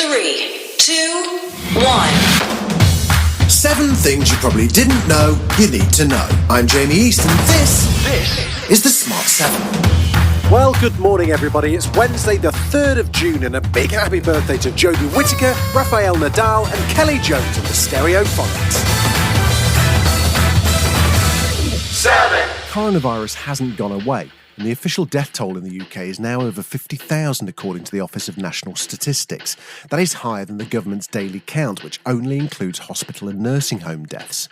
3, 2, 1. 7 things you probably didn't know you need to know. I'm Jamie East, and this is the Smart 7. Well, good morning, everybody. It's Wednesday, the 3rd of June, and a big happy birthday to Jodie Whittaker, Rafael Nadal, and Kelly Jones of the Stereophonics. 7. Coronavirus hasn't gone away, and the official death toll in the UK is now over 50,000 according to the Office of National Statistics. That is higher than the government's daily count, which only includes hospital and nursing home deaths.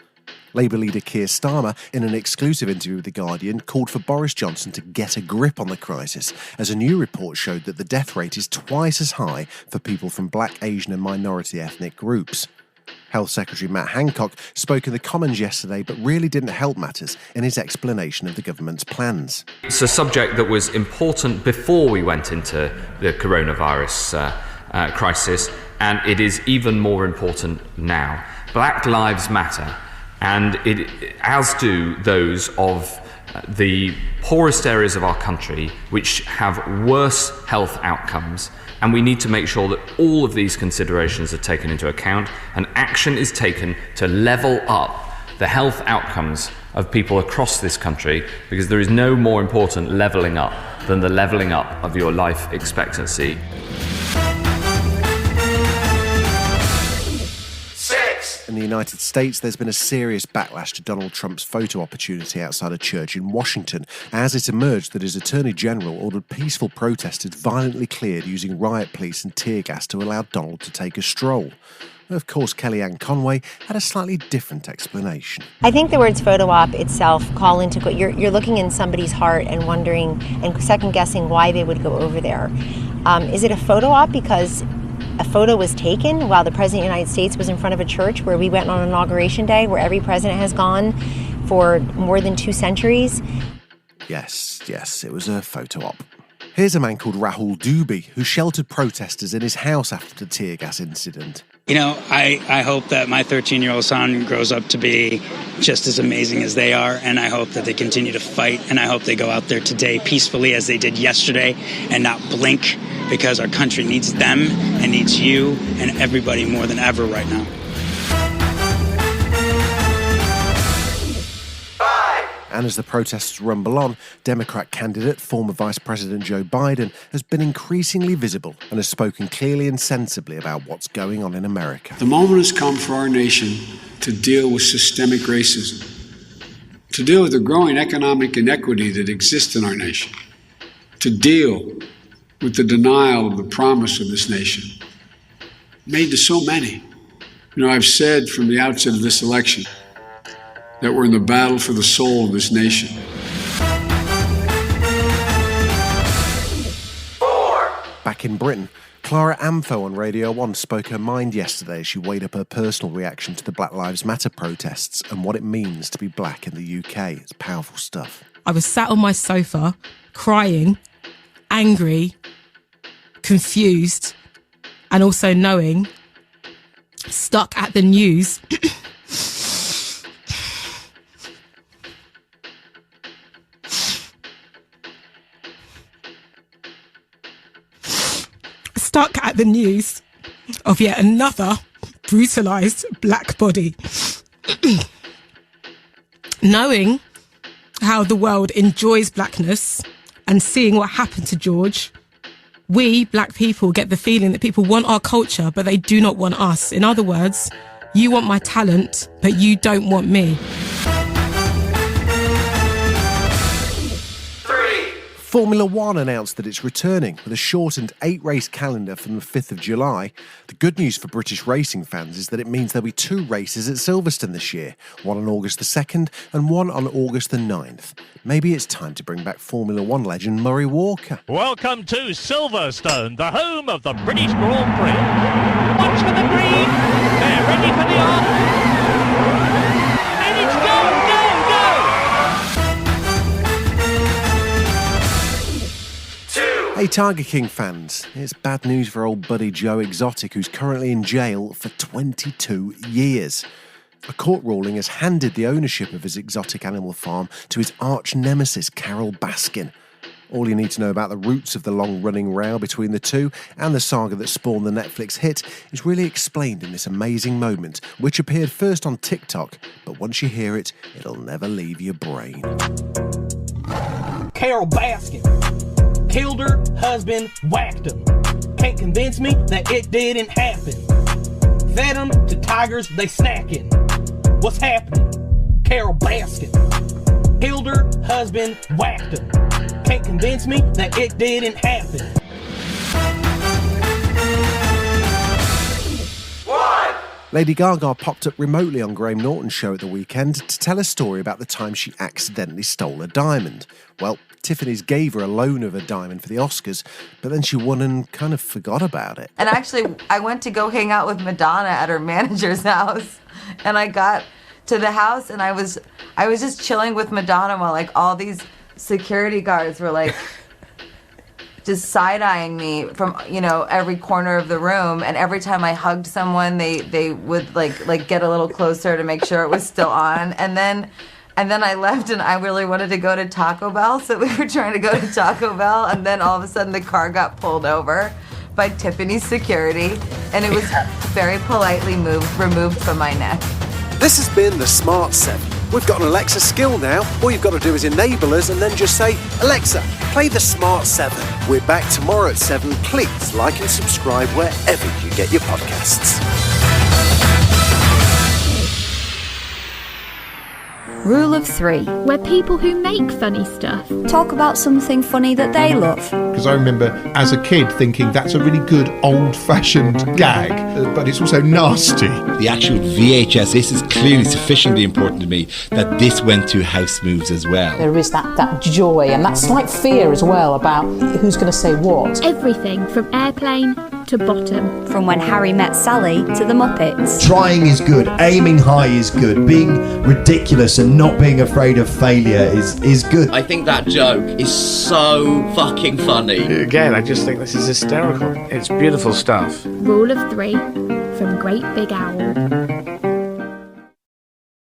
Labour leader Keir Starmer, in an exclusive interview with The Guardian, called for Boris Johnson to get a grip on the crisis, as a new report showed that the death rate is twice as high for people from Black, Asian and minority ethnic groups. Health Secretary Matt Hancock spoke in the Commons yesterday, but really didn't help matters in his explanation of the government's plans. It's a subject that was important before we went into the coronavirus crisis, and it is even more important now. Black lives matter, and as do those of the poorest areas of our country, which have worse health outcomes. And we need to make sure that all of these considerations are taken into account and action is taken to level up the health outcomes of people across this country, because there is no more important levelling up than the levelling up of your life expectancy. In the United States, there's been a serious backlash to Donald Trump's photo opportunity outside a church in Washington, as it emerged that his Attorney General ordered peaceful protesters violently cleared using riot police and tear gas to allow Donald to take a stroll. Of course, Kellyanne Conway had a slightly different explanation. I think the words photo op itself call into you're looking in somebody's heart and wondering and second guessing why they would go over there. Is it a photo op because a photo was taken while the President of the United States was in front of a church where we went on Inauguration Day, where every president has gone for more than 2 centuries? Yes, it was a photo op. Here's a man called Rahul Dubey, who sheltered protesters in his house after the tear gas incident. You know, I hope that my 13-year-old son grows up to be just as amazing as they are, and I hope that they continue to fight, and I hope they go out there today peacefully as they did yesterday and not blink, because our country needs them and needs you and everybody more than ever right now. And as the protests rumble on, Democrat candidate, former Vice President Joe Biden, has been increasingly visible and has spoken clearly and sensibly about what's going on in America. The moment has come for our nation to deal with systemic racism, to deal with the growing economic inequity that exists in our nation, to deal with the denial of the promise of this nation, made to so many. You know, I've said from the outset of this election that we're in the battle for the soul of this nation. 4. Back in Britain, Clara Amfo on Radio 1 spoke her mind yesterday as she weighed up her personal reaction to the Black Lives Matter protests and what it means to be black in the UK. It's powerful stuff. I was sat on my sofa, crying, angry, confused, and also knowing, stuck at the news, of yet another brutalised black body. Knowing how the world enjoys blackness and seeing what happened to George, we, black people, get the feeling that people want our culture, but they do not want us. In other words, you want my talent, but you don't want me. Formula One announced that it's returning with a shortened 8-race calendar from the 5th of July. The good news for British racing fans is that it means there'll be 2 races at Silverstone this year, one on August the 2nd and one on August the 9th. Maybe it's time to bring back Formula One legend Murray Walker. Welcome to Silverstone, the home of the British Grand Prix. Watch for the green, they're ready for the on, and it's go! Hey Tiger King fans, it's bad news for old buddy Joe Exotic, who's currently in jail for 22 years. A court ruling has handed the ownership of his exotic animal farm to his arch nemesis Carol Baskin. All you need to know about the roots of the long-running row between the two and the saga that spawned the Netflix hit is really explained in this amazing moment, which appeared first on TikTok, but once you hear it, it'll never leave your brain. Carol Baskin killed her husband, whacked him. Can't convince me that it didn't happen. Fed them to tigers, they snacking. What's happening? Carol Baskin killed her husband, whacked him. Can't convince me that it didn't happen. What? Lady Gaga popped up remotely on Graham Norton's show at the weekend to tell a story about the time she accidentally stole a diamond. Well, Tiffany's gave her a loan of a diamond for the Oscars, but then she won and kind of forgot about it. And actually, I went to go hang out with Madonna at her manager's house, and I got to the house, and I was just chilling with Madonna while like all these security guards were like just side-eyeing me from, you know, every corner of the room, and every time I hugged someone, they would like get a little closer to make sure it was still on, and then I left, and I really wanted to go to Taco Bell, so we were trying to go to Taco Bell, and then all of a sudden the car got pulled over by Tiffany's security, and it was very politely removed from my neck. This has been the Smart 7. We've got an Alexa skill now. All you've got to do is enable us and then just say, Alexa, play the Smart 7. We're back tomorrow at 7. Please like and subscribe wherever you get your podcasts. Rule of 3. Where people who make funny stuff Talk about something funny that they love. Because I remember as a kid thinking that's a really good old-fashioned gag, but it's also nasty. The actual VHS, this is clearly sufficiently important to me that this went to house moves as well. There is that joy and that slight fear as well about who's going to say what. Everything from Airplane to Bottom. From When Harry Met Sally to The Muppets. Trying is good, aiming high is good, being ridiculous and not being afraid of failure is good. I think that joke is so fucking funny. Again, I just think this is hysterical. It's beautiful stuff. Rule of 3 from Great Big Owl.